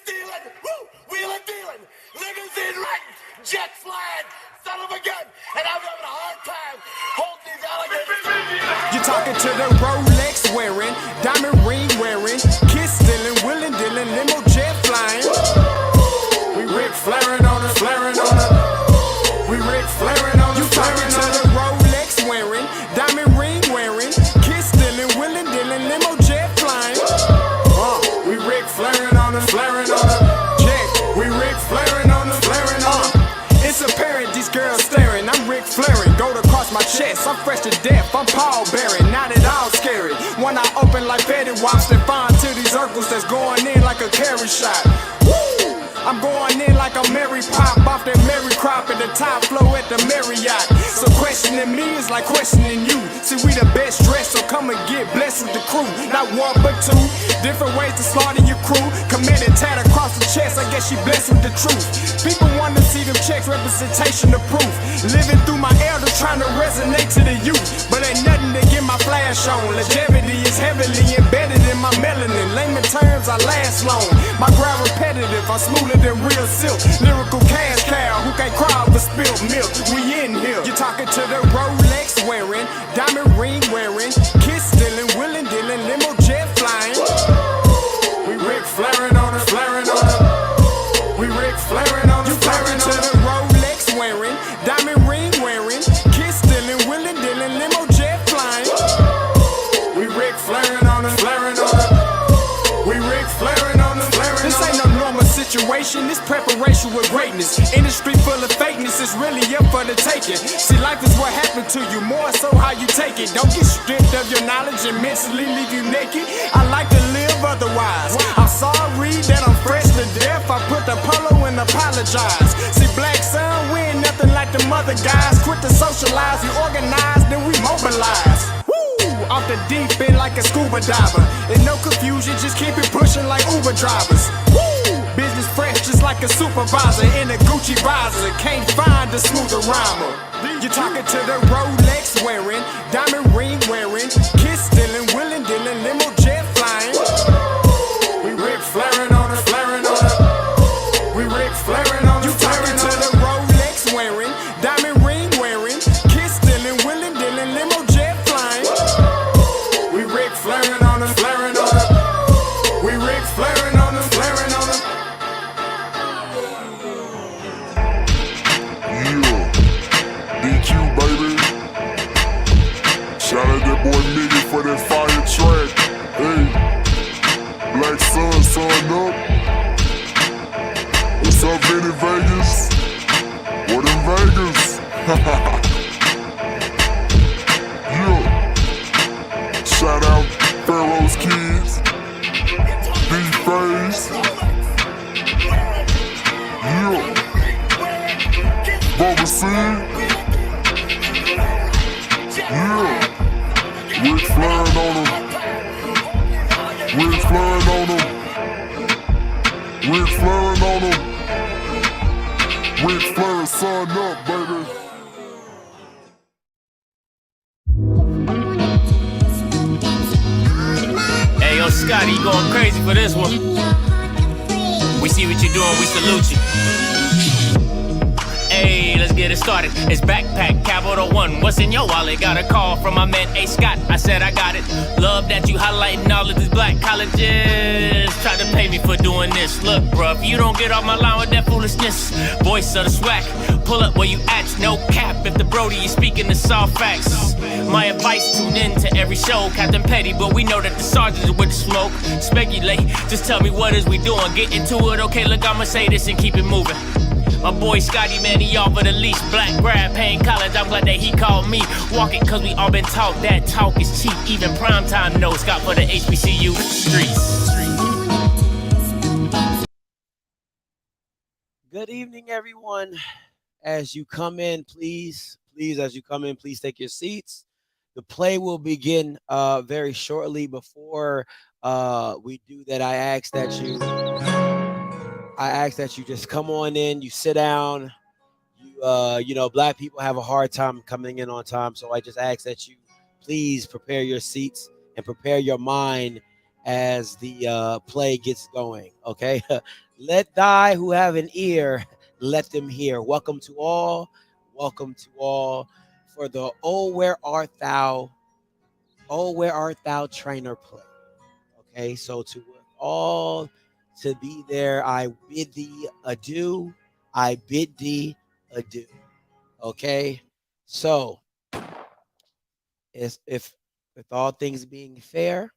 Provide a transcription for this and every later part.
stealing, woo, wheeling dealing, limousine riding, jet flying, son of a gun, and I'm having a hard time holding these alligators. You're talking to the Rolex wearing, diamond ring wearing, kiss stealing, wheeling dealing, limo jet flying. We Ric Flairing on us, flaring on us. We Ric Flairing on us. You talking to the Rolex wearing, diamond ring wearing, kiss stealing, wheeling dealing, limo jet flying. We Ric Flairing on us, flaring on us. Check, we Ric Flairing on us, flaring on us. It's apparent these girls staring. I'm Ric Flairing, gold across my chest. I'm fresh to death. I'm Paul Bearing, not at all scary. When I open like Betty Wops and find to these circles that's going in like a carry shot. Woo! I'm going in like a Mary Pop off that Mary Crop at the top flow at the Marriott. So questioning me is like questioning you. See, we the best dressed, so come and get blessed with the crew. Not one but two, different ways to slaughter your crew. Committed tat across the chest, I guess she blessed with the truth. People want to see them checks, representation of proof. Living through my elders trying to resonate to the youth. But ain't nothing to get my flash on. Longevity is heavily embedded in my melanin. Layman terms, I last long. My ground repetitive, I'm smoother than real silk. Lyrical cash cow who can't cry over spilled milk. We in here. You're talking to the Rolex wearing, diamond ring wearing, kiss stealing, wheeling dealing, limo jet flying. We Ric Flairing on us, flaring on us. We Ric Flairing on us. You talking to the Rolex wearing, diamond ring wearing, kiss stealing, wheeling dealing, limo jet flying. We Ric Flairing on us, flaring on us. We Ric Flairing on us, flaring on us. This ain't no normal situation, this preparation with greatness. Industry full of fakeness, it's really up for the taking. See, life is what happened to you, more so how you take it. Don't get stripped of your knowledge and mentally leave you naked. I like to live otherwise. I'm sorry that I'm fresh to death. I put the polo and apologize. See, black son, we ain't nothing like the mother guys. Quit to socialize, we organize, then we mobilize. Off the deep end like a scuba diver. And no confusion, just keep it pushing like Uber drivers. Woo! Business fresh just like a supervisor in a Gucci visor. Can't find a smoother rhymer. You're talking to the Rolex wearing, diamond ring wearing, kiss stealing, wheeling dealing, limo jet flying. We Ric Flairing on us, flaring on us. We Ric Flairing on us. You talking to the Rolex wearing, diamond ring wearing, kiss stealing, wheeling dealing, limo jet flying. We Ric Flairing on us, flaring on us. We Ric Flairing on us, flaring on us. Yeah, DQ baby. Shout out that boy Miggy for that fire track. Hey, Black Sun, sun up. What's up, Vinny Vegas? What in Vegas? Yeah. Shout out Pharaoh's Kids, D-Phase. Yeah. Bubba C. Yeah. Ric Flairing on them. Ric Flairing on them. Ric Flairing on them. Ric Flair, son up, baby. Hey, yo, Scotty, you going crazy for this one. We see what you're doing, we salute you. Hey, let's get it started. It's Backpack Capital One. What's in your wallet? Got a call from my man A. Scott. I said I got it. Love that you highlighting all of these black colleges. Try to pay me for doing this. Look, bruh, if you don't get off my line with that foolishness, voice of the swag, pull up where you at. No cap if the Brody is speaking the soft facts. My advice, tune in to every show. Captain Petty, but we know that the sergeant is with the smoke. Speculate, just tell me what is we doing. Get into it, okay, look, I'ma say this and keep it moving. My boy Scotty, man, he off of the leash. Black grad, paying college, I'm glad that he called me. Walk it, cause we all been taught that talk is cheap. Even primetime knows Scott for the HBCU streets. Good evening, everyone. As you come in, please, as you come in, please take your seats. The play will begin very shortly. Before we do that, I ask that you just come on in, you sit down. You know, black people have a hard time coming in on time, so I just ask that you please prepare your seats and prepare your mind as the play gets going, okay? Let thy who have an ear, let them hear. Welcome to all. Welcome to all for the Oh Where Art Thou? Oh Where Art Thou trainer play. Okay, so to all to be there, I bid thee adieu. I bid thee adieu. Okay, so if with all things being fair,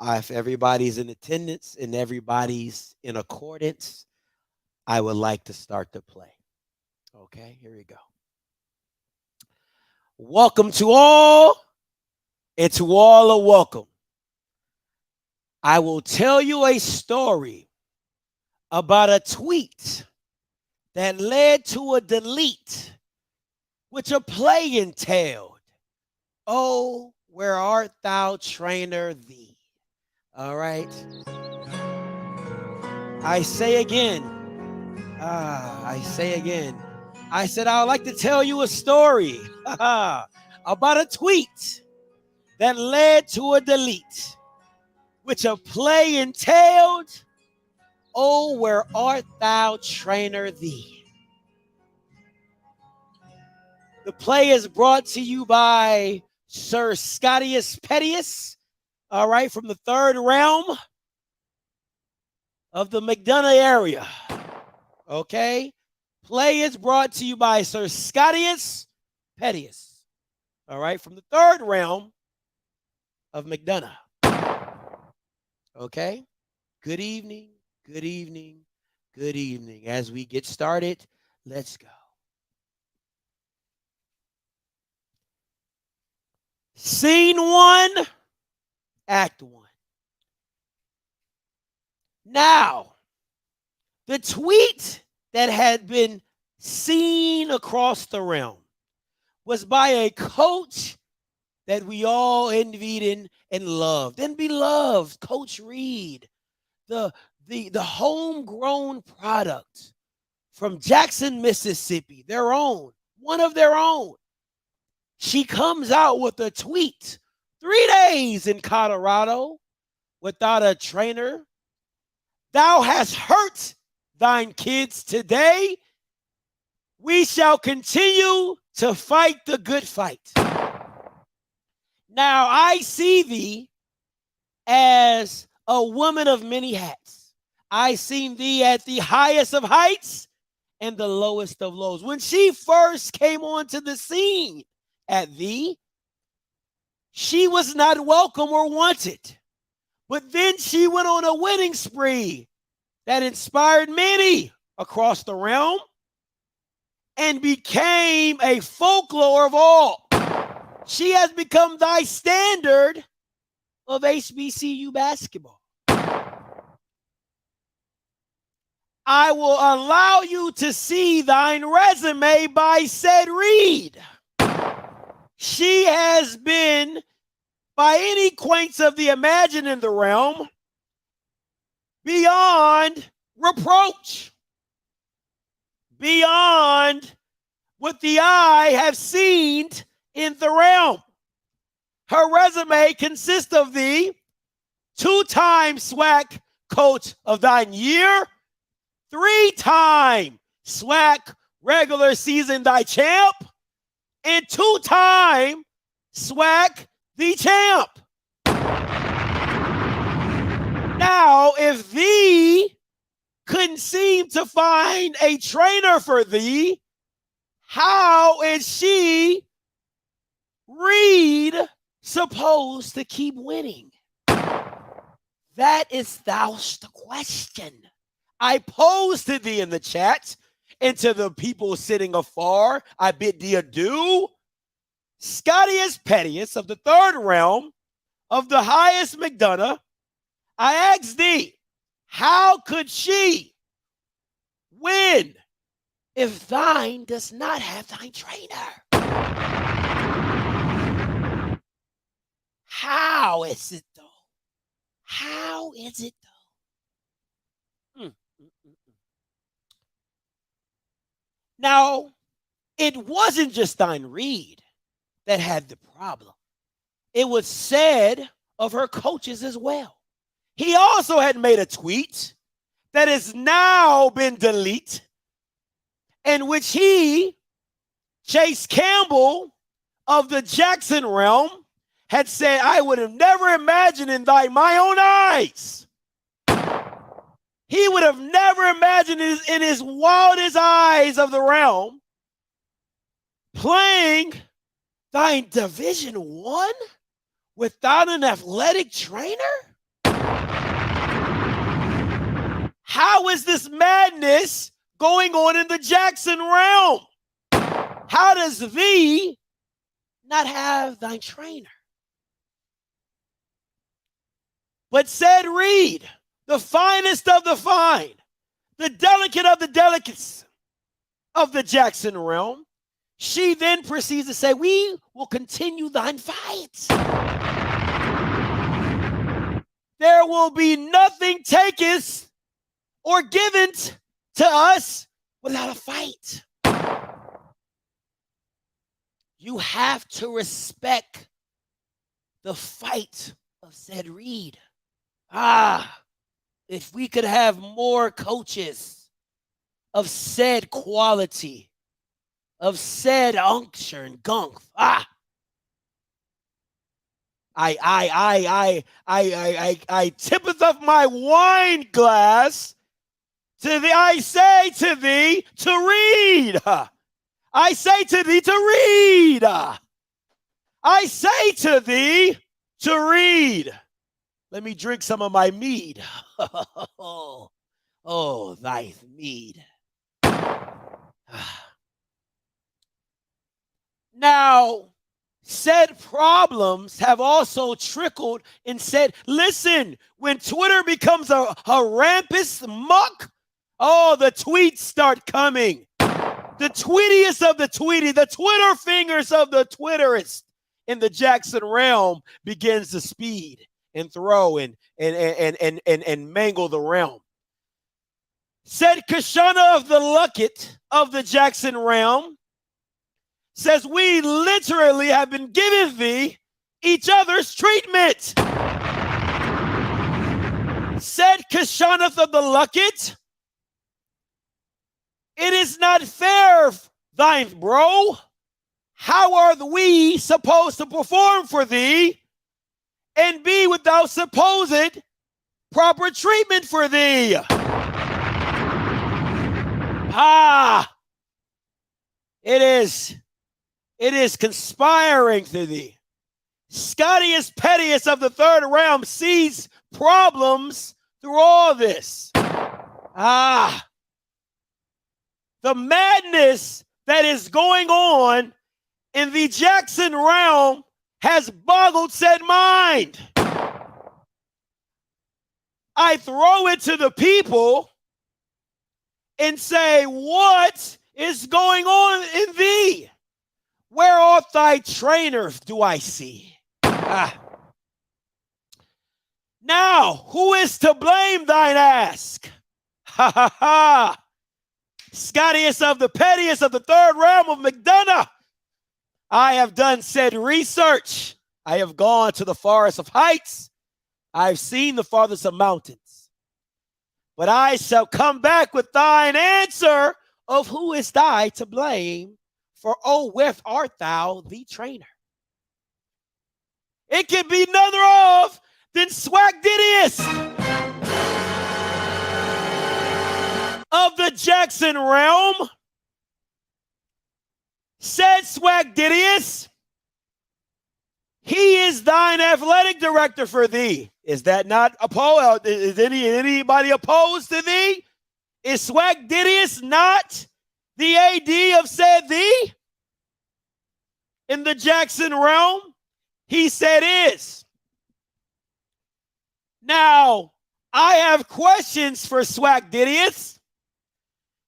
if everybody's in attendance and everybody's in accordance, I would like to start the play. Okay, here we go. Welcome to all, and to all a welcome. I will tell you a story about a tweet that led to a delete, which a play entailed. Oh, where art thou, trainer thee? All right. I say again. I said I would like to tell you a story about a tweet that led to a delete, which a play entailed. Oh, where art thou, trainer thee? The play is brought to you by Sir Scottius Petius, all right, from the third realm of the McDonough area. Okay? Play is brought to you by Sir Scottius Petius, all right, from the third realm of McDonough. Okay? Good evening, good evening, good evening. As we get started, let's go. Scene 1, Act 1. Now, the tweet that had been seen across the realm was by a coach that we all envied and loved and beloved, Coach Reed, the homegrown product from Jackson, Mississippi, their own, one of their own. She comes out with a tweet, 3 days in Colorado without a trainer. Thou hast hurt thine kids today. We shall continue to fight the good fight. Now I see thee as a woman of many hats. I seen thee at the highest of heights and the lowest of lows. When she first came onto the scene at thee, she was not welcome or wanted. But then she went on a winning spree that inspired many across the realm and became a folklore of all. She has become thy standard of HBCU basketball. I will allow you to see thine resume by said Reed. She has been, by any quaints of the imagine in the realm, beyond reproach, beyond what the eye have seen in the realm. Her resume consists of the 2-time SWAC Coach of Thine Year, 3-time SWAC regular season thy champ, and 2-time SWAC the champ. Now, if thee couldn't seem to find a trainer for thee, how is she, Reed, supposed to keep winning? That is thou's the question. I pose to thee in the chat, and to the people sitting afar, I bid thee adieu. Scottius Petius of the third realm of the highest McDonough, I ask thee, how could she win if thine does not have thine trainer? How is it though? How is it though? Now, it wasn't just thine Reed that had the problem. It was said of her coaches as well. He also had made a tweet that has now been deleted, in which he, Chase Campbell of the Jackson realm, had said, I would have never imagined in my own eyes. He would have never imagined in his wildest eyes of the realm playing thine Division I without an athletic trainer? How is this madness going on in the Jackson realm? How does thee not have thy trainer? But said Reed, the finest of the fine, the delicate of the delicates of the Jackson realm, she then proceeds to say, we will continue thine fight. There will be nothing taken or given to us without a fight. You have to respect the fight of said Reed. If we could have more coaches of said quality, of said unction and gunk. I tippeth up my wine glass to thee. I say to thee to read. I say to thee to read. I say to thee to read. Let me drink some of my mead. Oh, thy mead. Now, said problems have also trickled and said, listen, when Twitter becomes a rampant muck, oh, the tweets start coming. The tweetiest of the tweety, the Twitter fingers of the Twitterist in the Jackson realm begins to speed and throw and mangle the realm. Said Kashana of the Luckett of the Jackson realm says, we literally have been giving thee each other's treatment. Said Kashana of the Luckett, it is not fair, thine bro. How are we supposed to perform for thee and be without supposed proper treatment for thee? It is conspiring to thee. Scottiest pettiest of the third realm sees problems through all this. The madness that is going on in the Jackson realm has boggled said mind. I throw it to the people and say, what is going on in thee? Where art thy trainers, do I see? Now, who is to blame, thine ask? Scottiest of the pettiest of the third realm of McDonough. I have done said research. I have gone to the forest of heights. I've seen the farthest of mountains. But I shall come back with thine answer of who is thy to blame, for oh, where art thou the trainer? It can be none other of than Swagdidius of the Jackson realm. Said Swagdidius, he is thine athletic director for thee. Is that not opposed? Is anybody opposed to thee? Is Swagdidius not the AD of said thee in the Jackson realm? He said is. Now, I have questions for Swagdidius,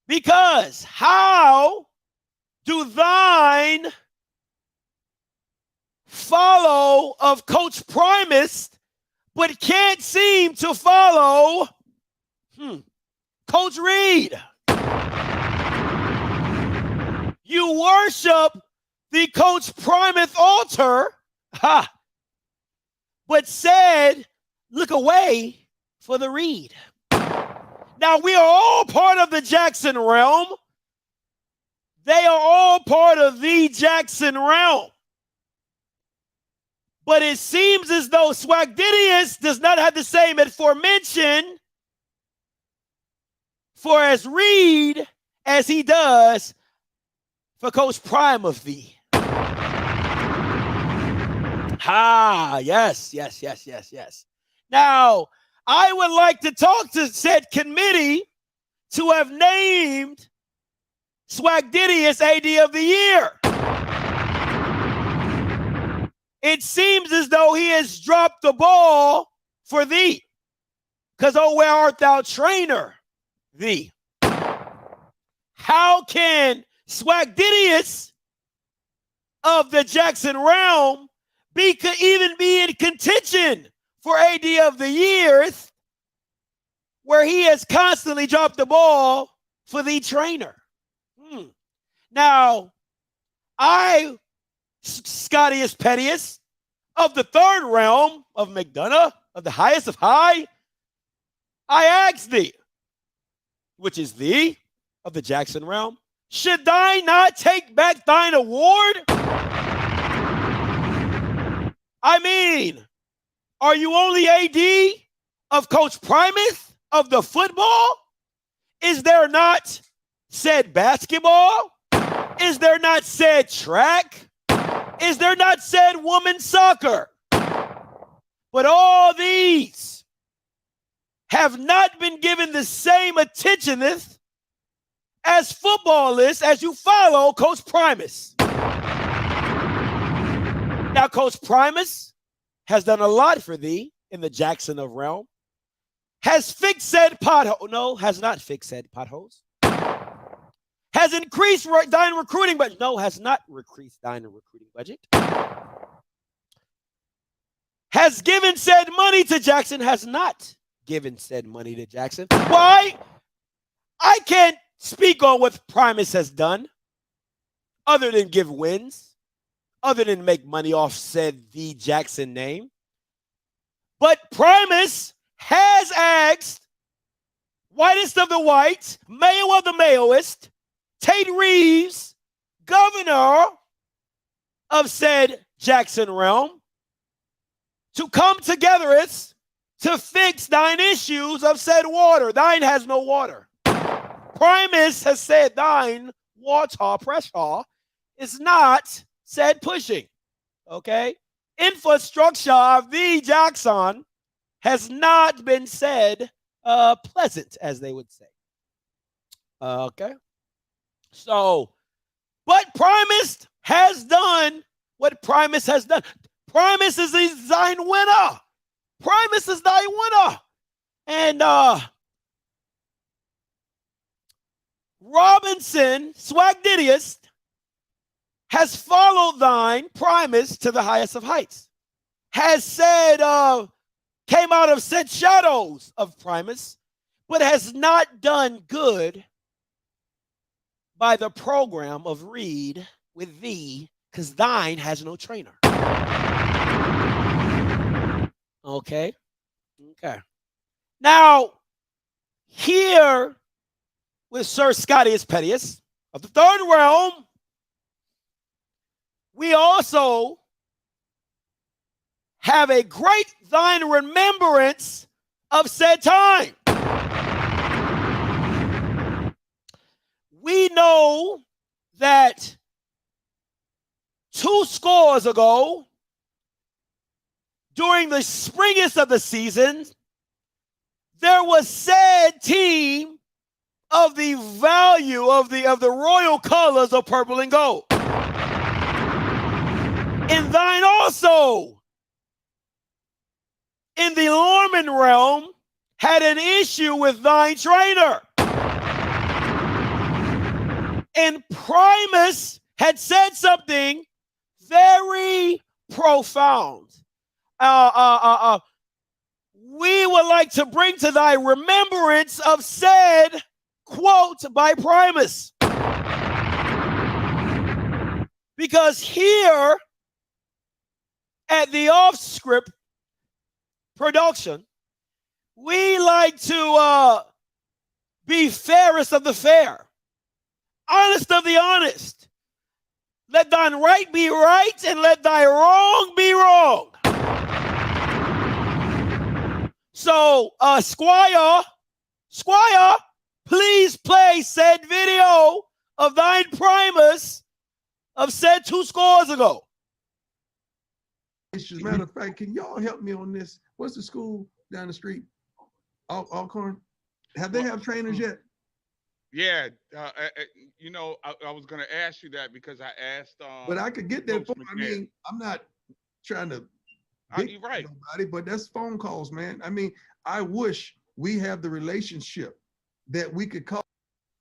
because how do thine follow of Coach Primus, but can't seem to follow Coach Reed? You worship the Coach Primus altar, but said, look away for the Reed. Now, we are all part of the Jackson realm. They are all part of the Jackson realm. But it seems as though Swagdidius does not have the same aforementioned for as Reed as he does for Coach Prime of thee. Yes. Now, I would like to talk to said committee to have named Swagdidius AD of the Year. It seems as though he has dropped the ball for thee. Because, oh, where art thou, trainer, thee? How can Swagdidius of the Jackson realm even be in contention for AD of the Year, where he has constantly dropped the ball for the trainer? Now, Scottius Pettius of the third realm of McDonough, of the highest of high, I ask thee, which is thee of the Jackson realm, should thine not take back thine award? I mean, are you only AD of Coach Primus of the football? Is there not said basketball? Is there not said track? Is there not said women's soccer? But all these have not been given the same attention as football is as you follow Coach Primus. Now, Coach Primus has done a lot for thee in the Jackson of realm. Has fixed said pothole. No, has not fixed said potholes. Has increased thine recruiting budget. No, has not increased thine recruiting budget. Has given said money to Jackson. Has not given said money to Jackson. Why? I can't speak on what Primus has done other than give wins, other than make money off said the Jackson name. But Primus has asked whitest of the white, Mayo of the Mayoist, Tate Reeves, governor of said Jackson realm, to come together to fix thine issues of said water. Thine has no water. Primus has said thine water pressure is not said pushing. Okay? Infrastructure of the Jackson has not been said pleasant, as they would say. Okay? So, but Primus has done what Primus has done. Primus is thine winner. Primus is thy winner. And Robinson, Swagdidius, has followed thine Primus to the highest of heights. Has said, came out of said shadows of Primus, but has not done good by the program of Reed with thee, because thine has no trainer. Okay. Now, here with Sir Scottius Pettius of the third realm, we also have a great thine remembrance of said time. We know that 2 scores ago, during the springest of the season, there was said team of the value of the royal colors of purple and gold. And thine also, in the Lorman realm, had an issue with thine trainer. And Primus had said something very profound. We would like to bring to thy remembrance of said quote by Primus. Because here at the Offscript production, we like to be fairest of the fair, honest of the honest. Let thine right be right, and let thy wrong be wrong. So, Squire, please play said video of thine Primus of said 2 scores ago. As a matter of fact, can y'all help me on this? What's the school down the street? Alcorn? Have they have trainers yet? Yeah, you know, I was going to ask you that because I asked. But I could get that. I mean, I'm not trying to you're right, nobody, but that's phone calls, man. I mean, I wish we have the relationship that we could call.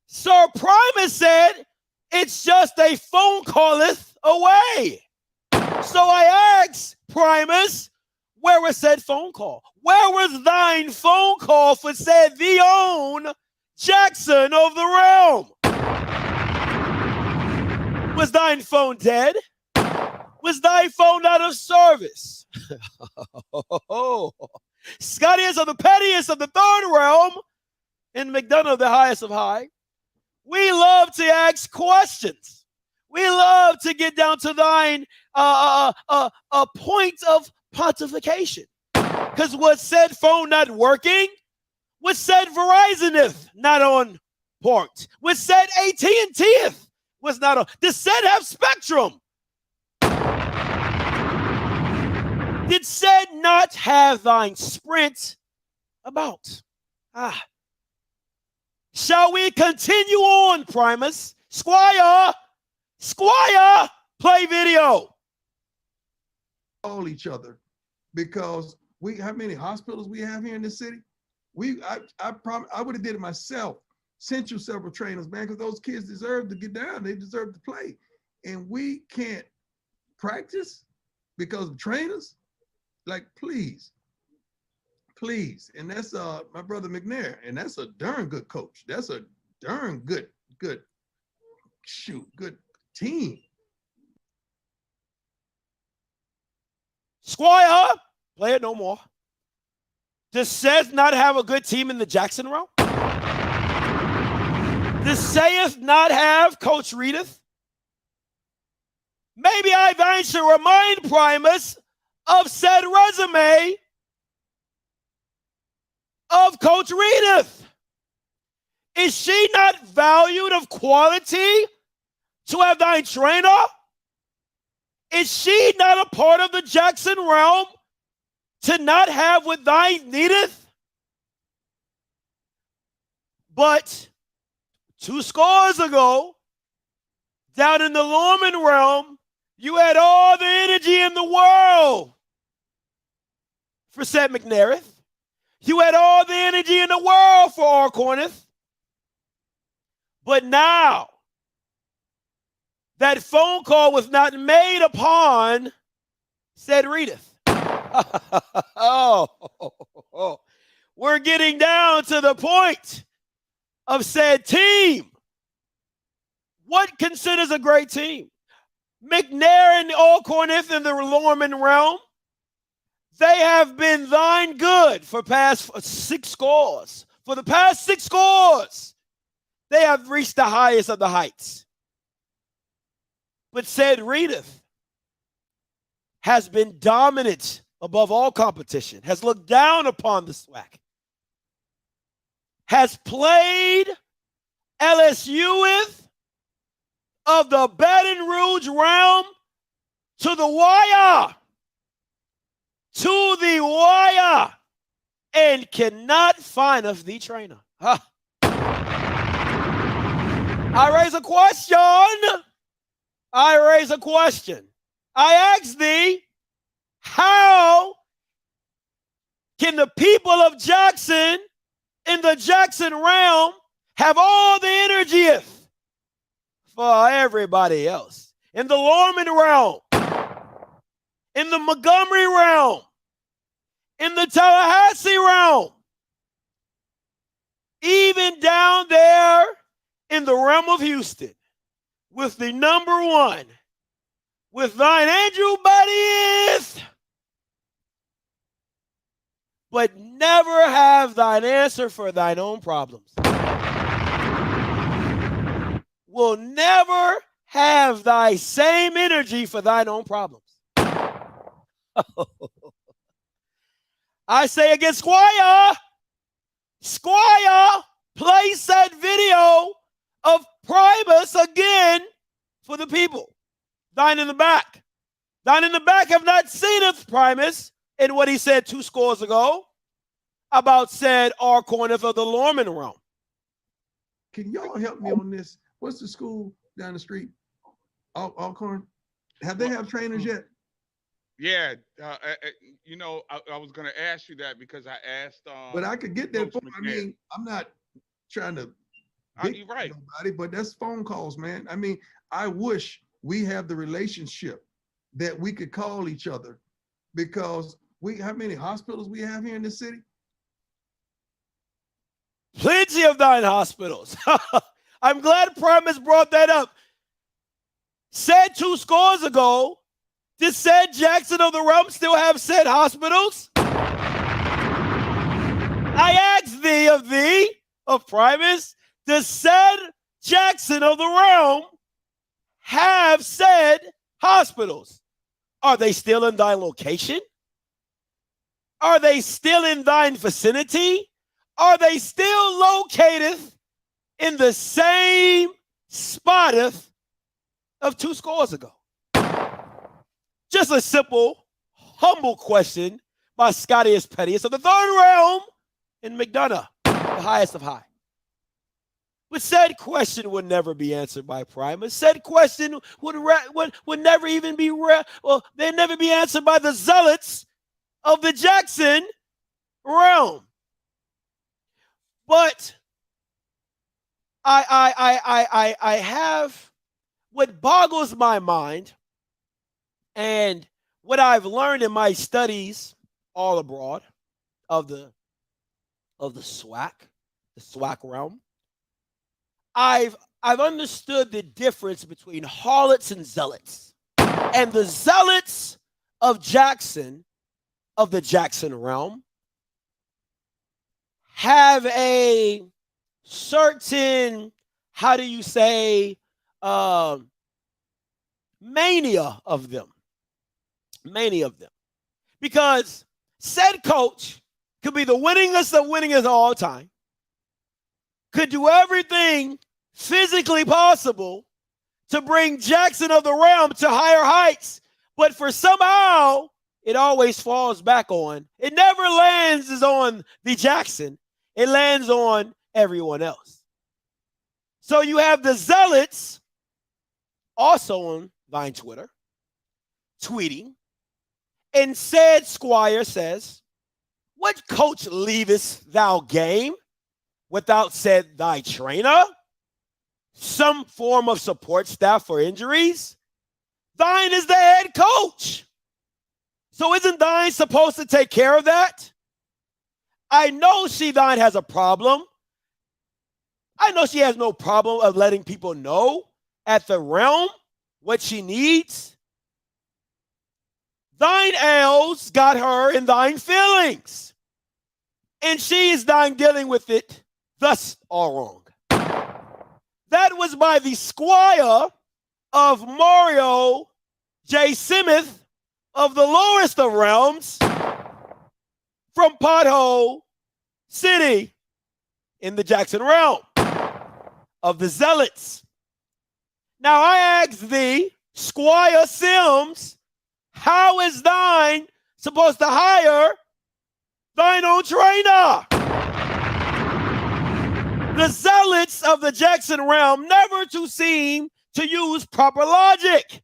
Sir Primus said it's just a phone calleth away. So I asked Primus, where was said phone call? Where was thine phone call for said the own Jackson of the realm? Was thine phone dead? Was thy phone out of service? Scottiest of the pettiest of the third realm, and McDonough the highest of high. We love to ask questions. We love to get down to thine a point of pontification. Because was said phone not working? Was said Verizon not on point? Was said AT&T was not on? Did said have Spectrum? Did said not have thine Sprint about? Shall we continue on, Primus? Squire, play video. Call each other, because how many hospitals we have here in this city? I would have did it myself. Sent you several trainers, man, because those kids deserve to get down. They deserve to play. And we can't practice because of trainers. Like, please. And that's my brother McNair, and that's a darn good coach. That's a darn good team. Squire, play it no more. Does saith not have a good team in the Jackson realm? Does saith not have Coach Reedeth? Maybe I thine should remind Primus of said resume of Coach Reedeth. Is she not valued of quality to have thine trainer? Is she not a part of the Jackson realm to not have what thine needeth? But 2 scores ago, down in the Lorman realm, you had all the energy in the world for Seth McNairith. You had all the energy in the world for Arcorneth. But now, that phone call was not made upon said Reedeth. We're getting down to the point of said team. What considers a great team? McNair and Alcorneth in the Lorman realm, they have been thine good for past 6 scores. For the past 6 scores, they have reached the highest of the heights. But said Reedeth has been dominant above all competition, has looked down upon the SWAC, has played LSU with of the Baton Rouge realm to the wire, and cannot find us the trainer. I raise a question. I ask thee, how can the people of Jackson in the Jackson realm have all the energy for everybody else? In the Lorman realm, in the Montgomery realm, in the Tallahassee realm, even down there in the realm of Houston, with the number 1, with thine Andrew buddies, but never have thine answer for thine own problems. will never have thy same energy for thine own problems. I say again, Squire, play said video of Primus again for the people. Thine in the back. Thine in the back have not seeneth Primus in what he said 2 scores ago about said Arcorneth of the Lorman realm. Can y'all help me on this? What's the school down the street? Alcorn? Have they have trainers yet? Yeah, you know, I was going to ask you that because I asked. But I could get that. I McGinn. mean, I'm not trying to You're right. nobody, but that's phone calls, man. I mean, I wish we have the relationship that we could call each other, because how many hospitals we have here in the city? Plenty of thine hospitals. I'm glad Primus brought that up. Said 2 scores ago, did said Jackson of the Realm still have said hospitals? I asked thee of Primus, does said Jackson of the Realm have said hospitals? Are they still in thine location? Are they still in thine vicinity? Are they still located in the same spoteth of 2 scores ago? Just a simple, humble question by Scottius Pettius of the 3rd realm in McDonough, the highest of high. But said question would never be answered by Primus. Said question would never even be, they'd never be answered by the zealots of the Jackson realm. But I have what boggles my mind, and what I've learned in my studies all abroad of the SWAC realm. I've understood the difference between harlots and zealots. And the zealots of Jackson, of the Jackson realm, have a certain, how do you say, mania of them. Many of them. Because said coach could be the winningest of winningest of all time, could do everything physically possible to bring Jackson of the Realm to higher heights, but for somehow it always falls back on. It never lands on the Jackson. It lands on everyone else. So you have the zealots also on thine Twitter tweeting, and said Squire says, what coach leavest thou game without said thy trainer? Some form of support staff for injuries? Thine is the head coach. So isn't thine supposed to take care of that? I know thine has a problem. I know she has no problem of letting people know at the realm what she needs. Thine ails got her in thine feelings, and she is thine dealing with it thus all wrong. That was by the Squire of Mario J. Simith of the lowest of realms from Pothole City in the Jackson realm of the zealots. Now I ask thee, Squire Sims, how is thine supposed to hire thine own trainer? The zealots of the Jackson realm never to seem to use proper logic.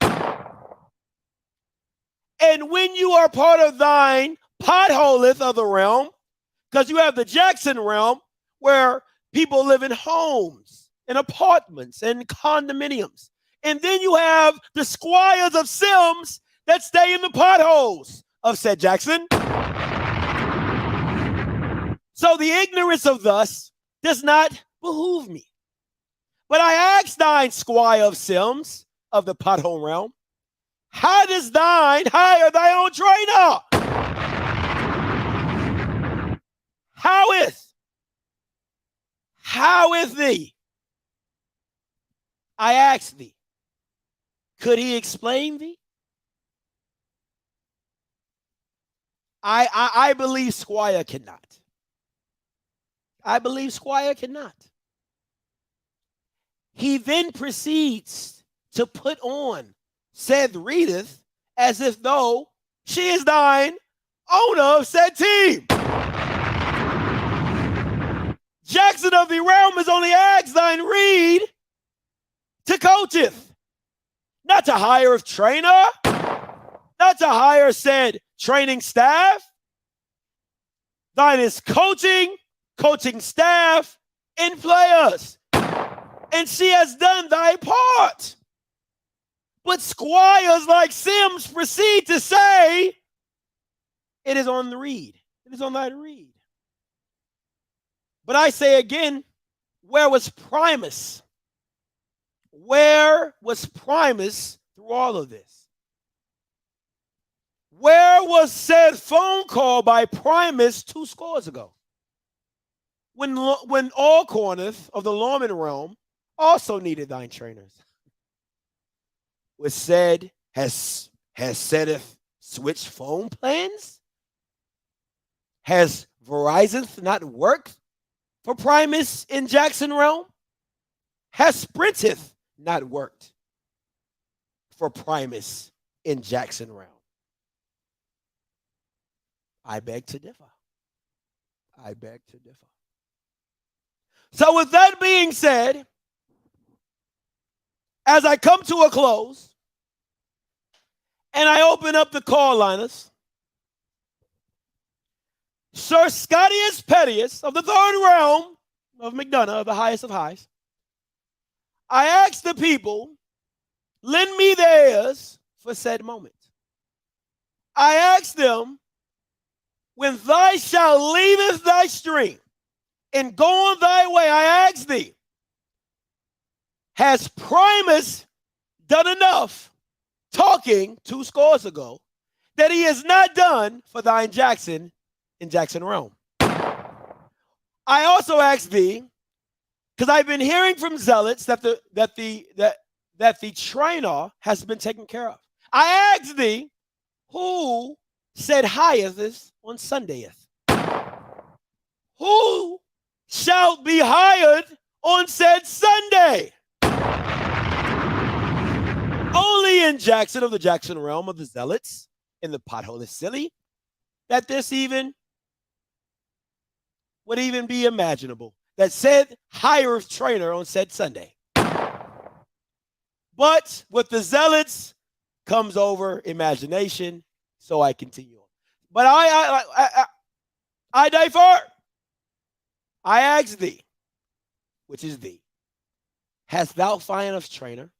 And when you are part of thine potholeth of the realm, because you have the Jackson realm where people live in homes and apartments and condominiums. And then you have the squires of Sims that stay in the potholes of said Jackson. So the ignorance of thus does not behoove me. But I asked thine Squire of Sims of the pothole realm, how does thine hire thy own trainer? How is thee? I ask thee, could he explain thee? I believe Squire cannot. I believe Squire cannot. He then proceeds to put on said readeth as if though she is thine owner of said team. Jackson of the realm has only asked thine reed to coacheth, not to hire a trainer, not to hire said training staff. Thine is coaching staff, and players. And she has done thy part. But squires like Sims proceed to say, it is on the reed. It is on thy reed. But I say again, where was Primus? Where was Primus through all of this? Where was said phone call by Primus 2 scores ago? When all corners of the lawman realm also needed thine trainers. Was said, has saideth switched phone plans? Has Verizon not worked for Primus in Jackson realm? Has Sprinteth not worked for Primus in Jackson realm? I beg to differ. I beg to differ. So with that being said, as I come to a close and I open up the call liners, Sir Scottius Pettius of the third realm of McDonough, the highest of highs, I ask the people, lend me their ears for said moment. I ask them, when thou shalt leavest thy stream and go on thy way, I ask thee, has Primus done enough talking 2 scores ago that he has not done for thine Jackson in Jackson realm? I also ask thee, because I've been hearing from zealots that the trainer has been taken care of. I ask thee, who said highest on Sundayeth? Who shall be hired on said Sunday? Only in Jackson of the Jackson realm of the zealots in the pothole is silly that this even would even be imaginable that said hire trainer on said Sunday. But with the zealots comes over imagination, so I continue on. But I differ. I ask thee, which is thee, hast thou found us trainer?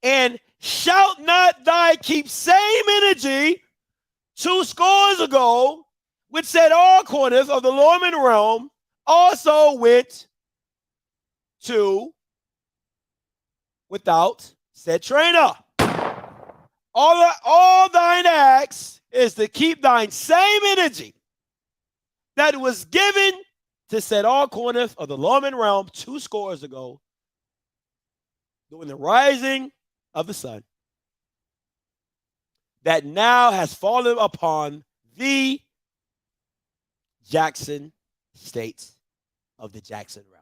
And shalt not thy keep same energy 2 scores ago, which said all corners of the Lorman realm also went to without said trainer. All thine acts is to keep thine same energy that was given to said all corners of the Lorman realm 2 scores ago during the rising of the sun that now has fallen upon the Jackson states of the Jackson realm.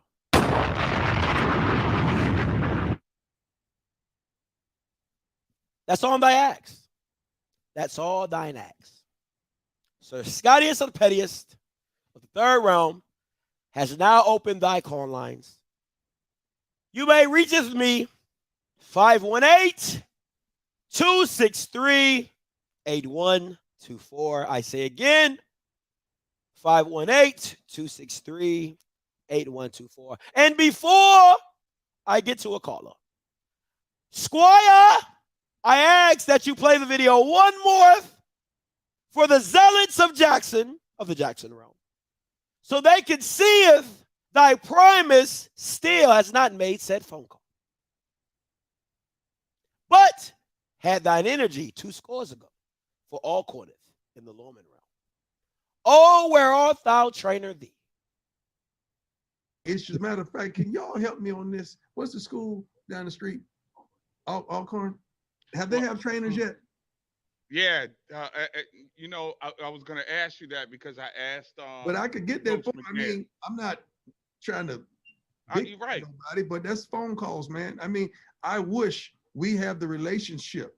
That's all thy acts. That's all thine acts. So Scottius of the Pettiest of the third realm has now opened thy call lines. You may reach with me 518-263-8124. I say again, 518-263-8124. And before I get to a caller, Squire, I ask that you play the video one more for the zealots of Jackson, of the Jackson realm, so they can see if thy Primus still has not made said phone call, but had thine energy 2 scores ago for all corners in the Lorman realm. Oh, where art thou, trainer thee? issues. Matter of fact, can y'all help me on this? What's the school down the street? Alcorn? Have they have trainers yet? Yeah, you know, I was gonna ask you that because I asked. But I could get that. Coach I mean, I'm not trying to you're right. nobody, but that's phone calls, man. I mean, I wish we have the relationship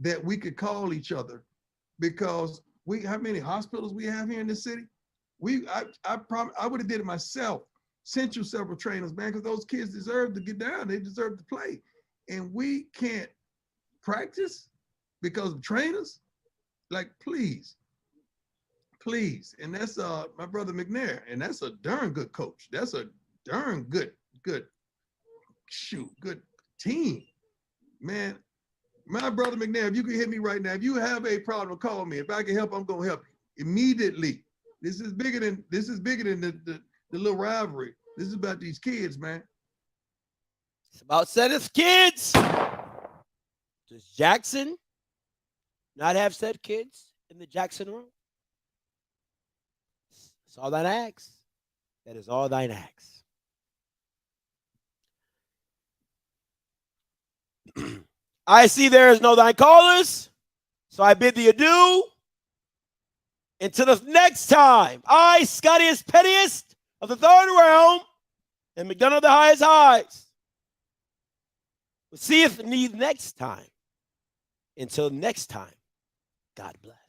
that we could call each other, because how many hospitals we have here in the city? I would have did it myself. Sent you several trainers, man, because those kids deserve to get down. They deserve to play, and we can't practice because of trainers. Like, please. And that's my brother McNair, and that's a darn good coach. That's a darn good team, man. My brother McNair, if you can hit me right now, if you have a problem, call me. If I can help, I'm gonna help you immediately. This is bigger than the little rivalry. This is about these kids, man. It's about Sena's kids. Does Jackson not have said kids in the Jackson room? That's all thine acts. That is all thine acts. I see there is no thine callers, so I bid thee adieu. Until the next time, I, Scotty is pettiest of the third realm, and McDonough the highest highs. We'll see if need next time. Until next time, God bless.